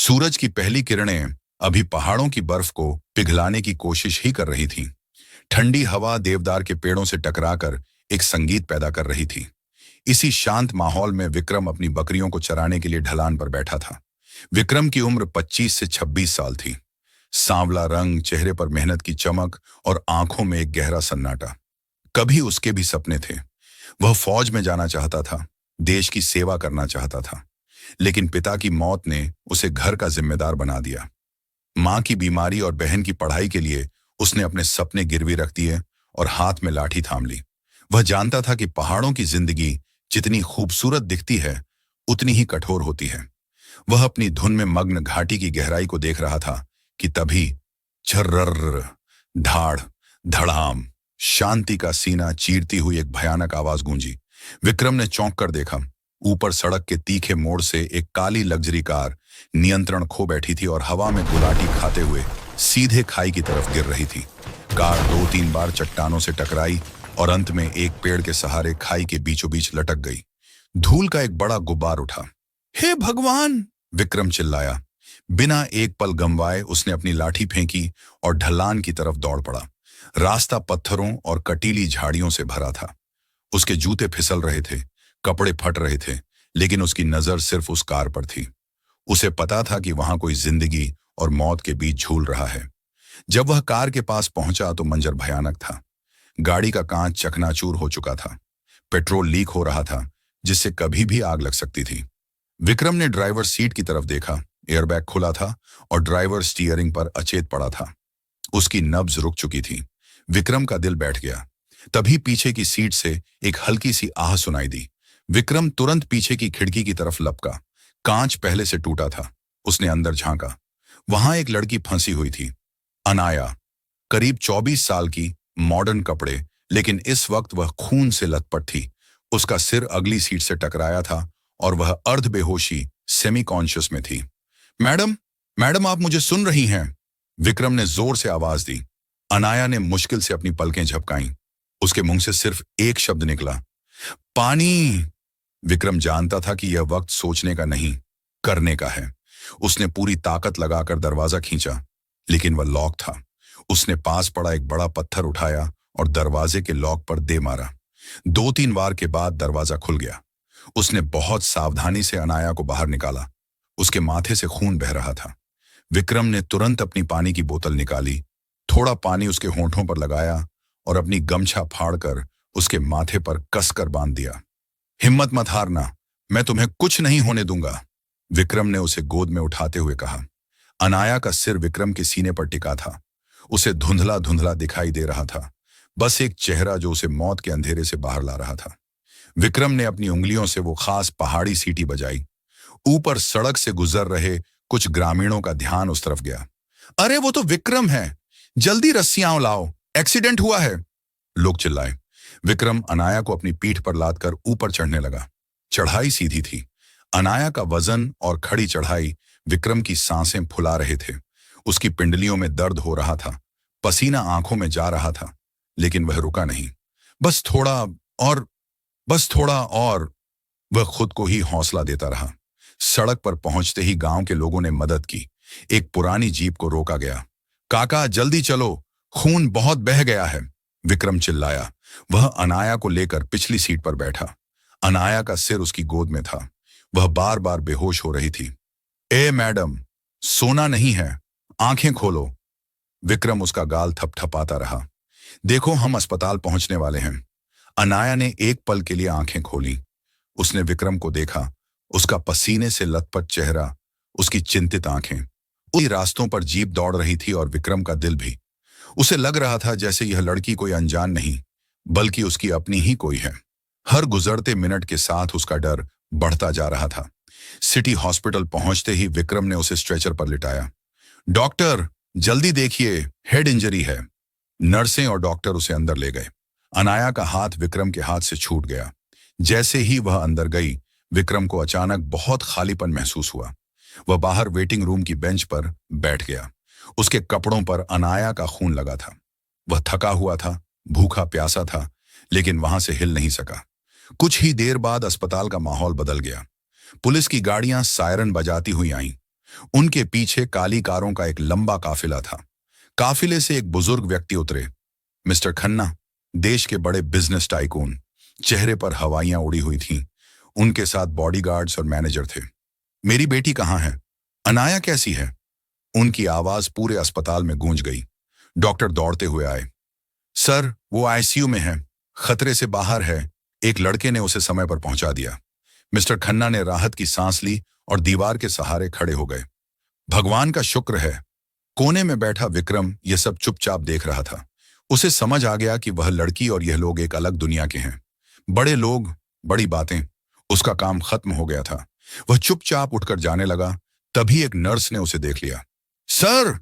सूरज की पहली किरणें अभी पहाड़ों की बर्फ को पिघलाने की कोशिश ही कर रही थीं। ठंडी हवा देवदार के पेड़ों से टकराकर एक संगीत पैदा कर रही थी। इसी शांत माहौल में विक्रम अपनी बकरियों को चराने के लिए ढलान पर बैठा था। विक्रम की उम्र 25 से 26 साल थी। सांवला रंग, चेहरे पर मेहनत की चमक और आंखों में एक गहरा सन्नाटा। कभी उसके भी सपने थे। वह फौज में जाना चाहता था, देश की सेवा करना चाहता था। लेकिन पिता की मौत ने उसे घर का जिम्मेदार बना दिया। मां की बीमारी और बहन की पढ़ाई के लिए उसने अपने सपने गिरवी रख दिए और हाथ में लाठी थाम ली। वह जानता था कि पहाड़ों की जिंदगी जितनी खूबसूरत दिखती है, उतनी ही कठोर होती है। वह अपनी धुन में मग्न घाटी की गहराई को देख रहा था कि तभी झर्रर, धाड़, धड़ाम, शांति का सीना चीरती हुई एक भयानक आवाज गूंजी। विक्रम ने चौंक कर देखा। ऊपर सड़क के तीखे मोड़ से एक काली लग्जरी कार नियंत्रण खो बैठी थी और हवा में गुलाटी खाते हुए सीधे खाई की तरफ गिर रही थी। कार 2-3 बार चट्टानों से टकराई और अंत में एक पेड़ के सहारे खाई के बीचों बीच लटक गई। धूल का एक बड़ा गुब्बार उठा। हे भगवान! विक्रम चिल्लाया। बिना एक पल गंवाए उसने अपनी लाठी फेंकी और ढलान की तरफ दौड़ पड़ा। रास्ता पत्थरों और कटीली झाड़ियों से भरा था। उसके जूते फिसल रहे थे, कपड़े फट रहे थे, लेकिन उसकी नजर सिर्फ उस कार पर थी। उसे पता था कि वहां कोई जिंदगी और मौत के बीच झूल रहा है। जब वह कार के पास पहुंचा तो मंजर भयानक था। गाड़ी का कांच चकनाचूर हो चुका था। पेट्रोल लीक हो रहा था, जिससे कभी भी आग लग सकती थी। विक्रम ने ड्राइवर सीट की तरफ देखा। एयरबैग खुला था और ड्राइवर स्टीयरिंग पर अचेत पड़ा था। उसकी नब्ज रुक चुकी थी। विक्रम का दिल बैठ गया। तभी पीछे की सीट से एक हल्की सी आह सुनाई दी। विक्रम तुरंत पीछे की खिड़की की तरफ लपका। कांच पहले से टूटा था। उसने अंदर झांका। वहां एक लड़की फंसी हुई थी, अनाया। करीब 24 साल की, मॉडर्न कपड़े, लेकिन इस वक्त वह खून से लथपथ थी। उसका सिर अगली सीट से टकराया था और वह अर्ध बेहोशी, सेमी कॉन्शियस में थी। मैडम, मैडम, आप मुझे सुन रही हैं? विक्रम ने जोर से आवाज दी। अनाया ने मुश्किल से अपनी पलकें झपकाईं। उसके मुंह से सिर्फ एक शब्द निकला, पानी। विक्रम जानता था कि यह वक्त सोचने का नहीं, करने का है। उसने पूरी ताकत लगाकर दरवाजा खींचा, लेकिन वह लॉक था। उसने पास पड़ा एक बड़ा पत्थर उठाया और दरवाजे के लॉक पर दे मारा। 2-3 बार के बाद दरवाजा खुल गया। उसने बहुत सावधानी से अनाया को बाहर निकाला। उसके माथे से खून बह रहा था। विक्रम ने तुरंत अपनी पानी की बोतल निकाली, थोड़ा पानी उसके होंठों पर लगाया और अपनी गमछा फाड़कर उसके माथे पर कसकर बांध दिया। हिम्मत मत हारना, मैं तुम्हें कुछ नहीं होने दूंगा, विक्रम ने उसे गोद में उठाते हुए कहा। अनाया का सिर विक्रम के सीने पर टिका था। उसे धुंधला धुंधला दिखाई दे रहा था, बस एक चेहरा जो उसे मौत के अंधेरे से बाहर ला रहा था। विक्रम ने अपनी उंगलियों से वो खास पहाड़ी सीटी बजाई। ऊपर सड़क से गुजर रहे कुछ ग्रामीणों का ध्यान उस तरफ गया। अरे वो तो विक्रम है, जल्दी रस्सियां लाओ, एक्सीडेंट हुआ है, लोग चिल्लाए। विक्रम अनाया को अपनी पीठ पर लादकर ऊपर चढ़ने लगा। चढ़ाई सीधी थी। अनाया का वजन और खड़ी चढ़ाई विक्रम की सांसें फुला रहे थे। उसकी पिंडलियों में दर्द हो रहा था, पसीना आंखों में जा रहा था, लेकिन वह रुका नहीं। बस थोड़ा और, बस थोड़ा और, वह खुद को ही हौसला देता रहा। सड़क पर पहुंचते ही गांव के लोगों ने मदद की। एक पुरानी जीप को रोका गया। काका जल्दी चलो, खून बहुत बह गया है, विक्रम चिल्लाया। वह अनाया को लेकर पिछली सीट पर बैठा। अनाया का सिर उसकी गोद में था। वह बार बार बेहोश हो रही थी। ए मैडम, सोना नहीं है, आंखें खोलो। विक्रम उसका गाल थपथपाता रहा। देखो, हम अस्पताल पहुंचने वाले हैं। अनाया ने एक पल के लिए आंखें खोली। उसने विक्रम को देखा, उसका पसीने से लथपथ चेहरा, उसकी चिंतित आंखें। उसी रास्तों पर जीप दौड़ रही थी और विक्रम का दिल भी। उसे लग रहा था जैसे यह लड़की कोई अनजान नहीं, बल्कि उसकी अपनी ही कोई है। हर गुजरते मिनट के साथ उसका डर बढ़ता जा रहा था। सिटी हॉस्पिटल पहुंचते ही विक्रम ने उसे स्ट्रेचर पर लिटाया। डॉक्टर जल्दी देखिए, हेड इंजरी है। नर्सें और डॉक्टर उसे अंदर ले गए। अनाया का हाथ विक्रम के हाथ से छूट गया। जैसे ही वह अंदर गई, विक्रम को अचानक बहुत खालीपन महसूस हुआ। वह बाहर वेटिंग रूम की बेंच पर बैठ गया। उसके कपड़ों पर अनाया का खून लगा था। वह थका हुआ था, भूखा प्यासा था, लेकिन वहां से हिल नहीं सका। कुछ ही देर बाद अस्पताल का माहौल बदल गया। पुलिस की गाड़ियां सायरन बजाती हुई आईं। उनके पीछे काली कारों का एक लंबा काफिला था। काफिले से एक बुजुर्ग व्यक्ति उतरे। मिस्टर खन्ना, देश के बड़े बिजनेस टाइकून। चेहरे पर हवाइयां उड़ी हुई थीं। उनके साथ बॉडीगार्ड्स और मैनेजर थे। मेरी बेटी कहाँ है? अनाया कैसी है? उनकी आवाज पूरे अस्पताल में गूंज गई। डॉक्टर दौड़ते हुए आए। सर, वो आईसीयू में है, खतरे से बाहर है। एक लड़के ने उसे समय पर पहुंचा दिया। मिस्टर खन्ना ने राहत की सांस ली और दीवार के सहारे खड़े हो गए। भगवान का शुक्र है। कोने में बैठा विक्रम यह सब चुपचाप देख रहा था। उसे समझ आ गया कि वह लड़की और यह लोग एक अलग दुनिया के हैं। बड़े लोग, बड़ी बातें। उसका काम खत्म हो गया था। वह चुपचाप उठकर जाने लगा। तभी एक नर्स ने उसे देख लिया। सर,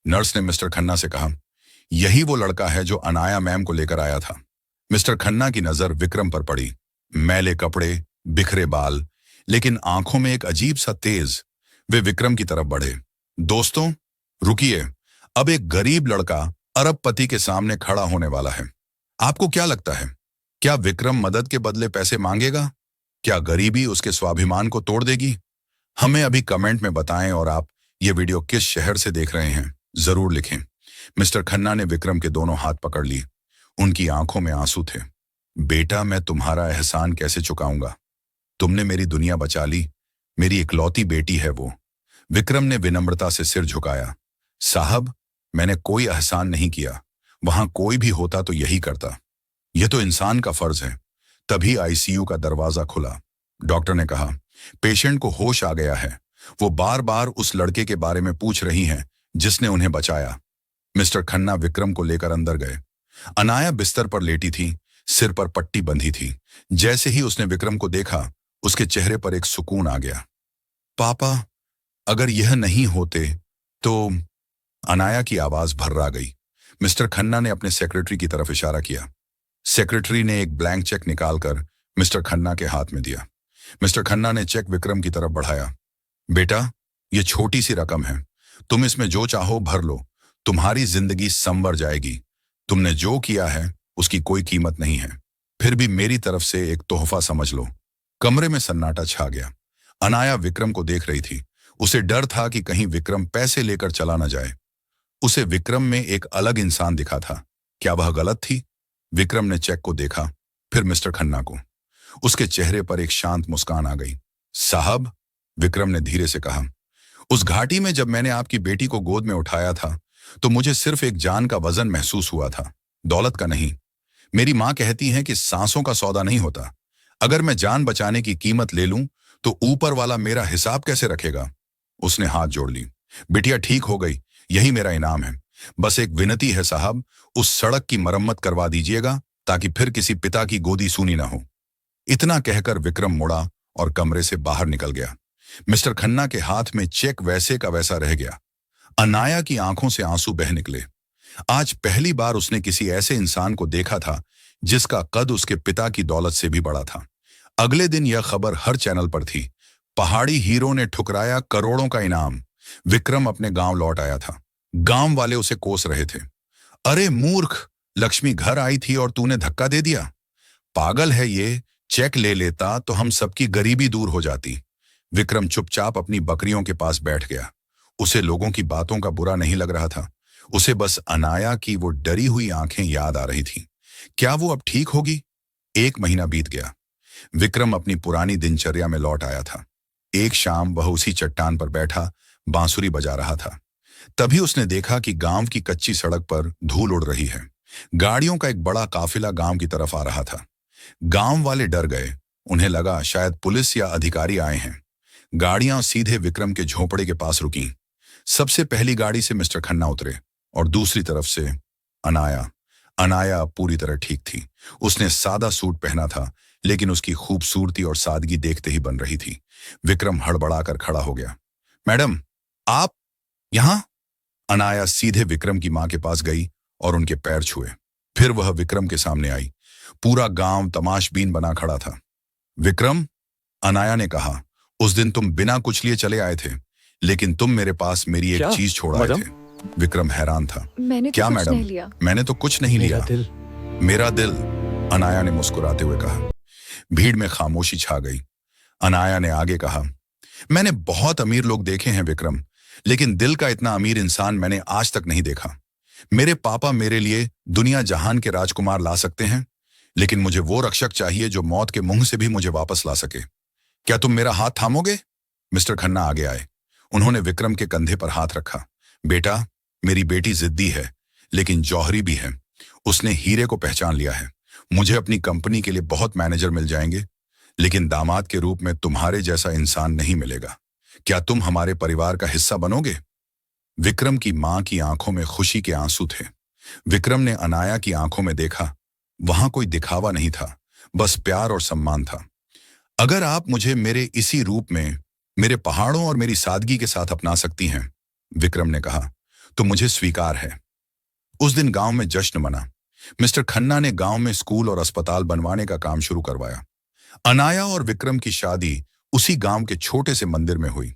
नर्स ने मिस्टर खन्ना से कहा, यही वो लड़का है जो अनाया मैम को लेकर आया था। मिस्टर खन्ना की नजर विक्रम पर पड़ी। मैले कपड़े, बिखरे बाल, लेकिन आंखों में एक अजीब सा तेज। वे विक्रम की तरफ बढ़े। दोस्तों, रुकिए। अब एक गरीब लड़का अरबपति के सामने खड़ा होने वाला है। आपको क्या लगता है, क्या विक्रम मदद के बदले पैसे मांगेगा? क्या गरीबी उसके स्वाभिमान को तोड़ देगी? हमें अभी कमेंट में बताएं और आप ये वीडियो किस शहर से देख रहे हैं, जरूर लिखें। मिस्टर खन्ना ने विक्रम के दोनों हाथ पकड़ ली। उनकी आंखों में आंसू थे। बेटा, मैं तुम्हारा एहसान कैसे चुकाऊंगा? तुमने मेरी दुनिया बचा ली। मेरी इकलौती बेटी है वो। विक्रम ने विनम्रता से सिर झुकाया। साहब, मैंने कोई एहसान नहीं किया। वहां कोई भी होता तो यही करता। यह तो इंसान का फर्ज है। तभी आईसीयू का दरवाजा खुला। डॉक्टर ने कहा, पेशेंट को होश आ गया है। वो बार बार उस लड़के के बारे में पूछ रही हैं जिसने उन्हें बचाया। मिस्टर खन्ना विक्रम को लेकर अंदर गए। अनाया बिस्तर पर लेटी थी, सिर पर पट्टी बंधी थी। जैसे ही उसने विक्रम को देखा, उसके चेहरे पर एक सुकून आ गया। पापा, अगर यह नहीं होते तो... अनाया की आवाज भर्रा गई। मिस्टर खन्ना ने अपने सेक्रेटरी की तरफ इशारा किया। सेक्रेटरी ने एक ब्लैंक चेक निकालकर मिस्टर खन्ना के हाथ में दिया। मिस्टर खन्ना ने चेक विक्रम की तरफ बढ़ाया। बेटा, यह छोटी सी रकम है। तुम इसमें जो चाहो भर लो। तुम्हारी जिंदगी संवर जाएगी। तुमने जो किया है उसकी कोई कीमत नहीं है, फिर भी मेरी तरफ से एक तोहफा समझ लो। कमरे में सन्नाटा छा गया। अनाया विक्रम को देख रही थी। उसे डर था कि कहीं विक्रम पैसे लेकर चला न जाए। उसे विक्रम में एक अलग इंसान दिखा था। क्या वह गलत थी? विक्रम ने चेक को देखा, फिर मिस्टर खन्ना को। उसके चेहरे पर एक शांत मुस्कान आ गई। साहब, विक्रम ने धीरे से कहा, उस घाटी में जब मैंने आपकी बेटी को गोद में उठाया था तो मुझे सिर्फ एक जान का वजन महसूस हुआ था, दौलत का नहीं। मेरी मां कहती है कि सांसों का सौदा नहीं होता। अगर मैं जान बचाने की कीमत ले लूं तो ऊपर वाला मेरा हिसाब कैसे रखेगा? उसने हाथ जोड़ ली। बिटिया ठीक हो गई, यही मेरा इनाम है। बस एक विनती है साहब, उस सड़क की मरम्मत करवा दीजिएगा ताकि फिर किसी पिता की गोदी सूनी ना हो। इतना कहकर विक्रम मुड़ा और कमरे से बाहर निकल गया। मिस्टर खन्ना के हाथ में चेक वैसे का वैसा रह गया। अनाया की आंखों से आंसू बह निकले। आज पहली बार उसने किसी ऐसे इंसान को देखा था जिसका कद उसके पिता की दौलत से भी बड़ा था। अगले दिन यह खबर हर चैनल पर थी। पहाड़ी हीरो ने ठुकराया करोड़ों का इनाम। विक्रम अपने गांव लौट आया था। गांव वाले उसे कोस रहे थे। अरे मूर्ख, लक्ष्मी घर आई थी और तूने धक्का दे दिया। पागल है ये, चेक ले लेता तो हम सबकी गरीबी दूर हो जाती। विक्रम चुपचाप अपनी बकरियों के पास बैठ गया। उसे लोगों की बातों का बुरा नहीं लग रहा था। उसे बस अनाया की वो डरी हुई आंखें याद आ रही थीं। क्या वो अब ठीक होगी? 1 महीना बीत गया। विक्रम अपनी पुरानी दिनचर्या में लौट आया था। एक शाम वह उसी चट्टान पर बैठा बांसुरी बजा रहा था। तभी उसने देखा कि गांव की कच्ची सड़क पर धूल उड़ रही है। गाड़ियों का एक बड़ा काफिला गांव की तरफ आ रहा था। गांव वाले डर गए। उन्हें लगा शायद पुलिस या अधिकारी आए हैं। गाड़ियां सीधे विक्रम के झोंपड़े के पास रुकीं। सबसे पहली गाड़ी से मिस्टर खन्ना उतरे और दूसरी तरफ से अनाया। अनाया पूरी तरह ठीक थी। उसने सादा सूट पहना था, लेकिन उसकी खूबसूरती और सादगी देखते ही बन रही थी। विक्रम हड़बड़ाकर खड़ा हो गया। मैडम, आप यहां? अनाया सीधे विक्रम की मां के पास गई और उनके पैर छुए। फिर वह विक्रम के सामने आई। पूरा गांव तमाशबीन बना खड़ा था। विक्रम, अनाया ने कहा, उस दिन तुम बिना कुछ लिए चले आए थे, लेकिन तुम मेरे पास मेरी एक चीज छोड़ आए थे। विक्रम हैरान था। मैंने क्या तो कुछ मैडम? नहीं लिया। मैंने तो कुछ नहीं लिया। मेरा दिल, अनाया ने मुस्कुराते हुए कहा। भीड़ में खामोशी छा गई। अनाया ने आगे कहा, मैंने बहुत अमीर लोग देखे हैं विक्रम, लेकिन दिल का इतना अमीर इंसान मैंने आज तक नहीं देखा। मेरे पापा मेरे लिए दुनिया जहान के राजकुमार ला सकते हैं, लेकिन मुझे वो रक्षक चाहिए जो मौत के मुंह से भी मुझे वापस ला सके। क्या तुम मेरा हाथ थामोगे? मिस्टर खन्ना आगे आए। उन्होंने विक्रम के कंधे पर हाथ रखा। बेटा, मेरी बेटी जिद्दी है, लेकिन जौहरी भी है। उसने हीरे को पहचान लिया है। मुझे अपनी कंपनी के लिए बहुत मैनेजर मिल जाएंगे, लेकिन दामाद के रूप में तुम्हारे जैसा इंसान नहीं मिलेगा। क्या तुम हमारे परिवार का हिस्सा बनोगे? विक्रम की मां की आंखों में खुशी के आंसू थे। विक्रम ने अनाया की आंखों में देखा। वहां कोई दिखावा नहीं था, बस प्यार और सम्मान था। अगर आप मुझे मेरे इसी रूप में, मेरे पहाड़ों और मेरी सादगी के साथ अपना सकती हैं, विक्रम ने कहा, तो मुझे स्वीकार है। उस दिन गांव में जश्न मना। मिस्टर खन्ना ने गांव में स्कूल और अस्पताल बनवाने का काम शुरू करवाया। अनाया और विक्रम की शादी उसी गांव के छोटे से मंदिर में हुई।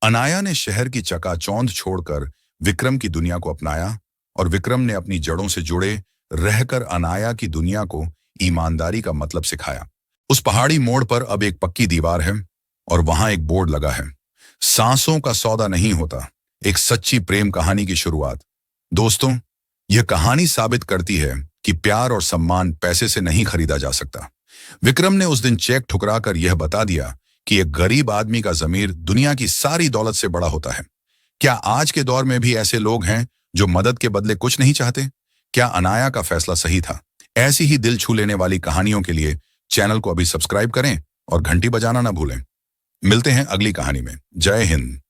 अनाया ने शहर की चकाचौंध छोड़कर विक्रम की दुनिया को अपनाया, और विक्रम ने अपनी जड़ों से जुड़े रहकर अनाया की दुनिया को ईमानदारी का मतलब सिखाया। उस पहाड़ी मोड़ पर अब एक पक्की दीवार है, और वहां एक बोर्ड लगा है, सांसों का सौदा नहीं होता, एक सच्ची प्रेम कहानी की शुरुआत। दोस्तों, यह कहानी साबित करती है कि प्यार और सम्मान पैसे से नहीं खरीदा जा सकता। विक्रम ने उस दिन चेक ठुकराकर यह बता दिया कि एक गरीब आदमी का ज़मीर दुनिया की सारी दौलत से बड़ा होता है। क्या आज के दौर में भी ऐसे लोग हैं जो मदद के बदले कुछ नहीं चाहते? क्या अनाया का फैसला सही था? ऐसी ही दिल छू लेने वाली कहानियों के लिए चैनल को अभी सब्सक्राइब करें और घंटी बजाना ना भूलें। मिलते हैं अगली कहानी में। जय हिंद।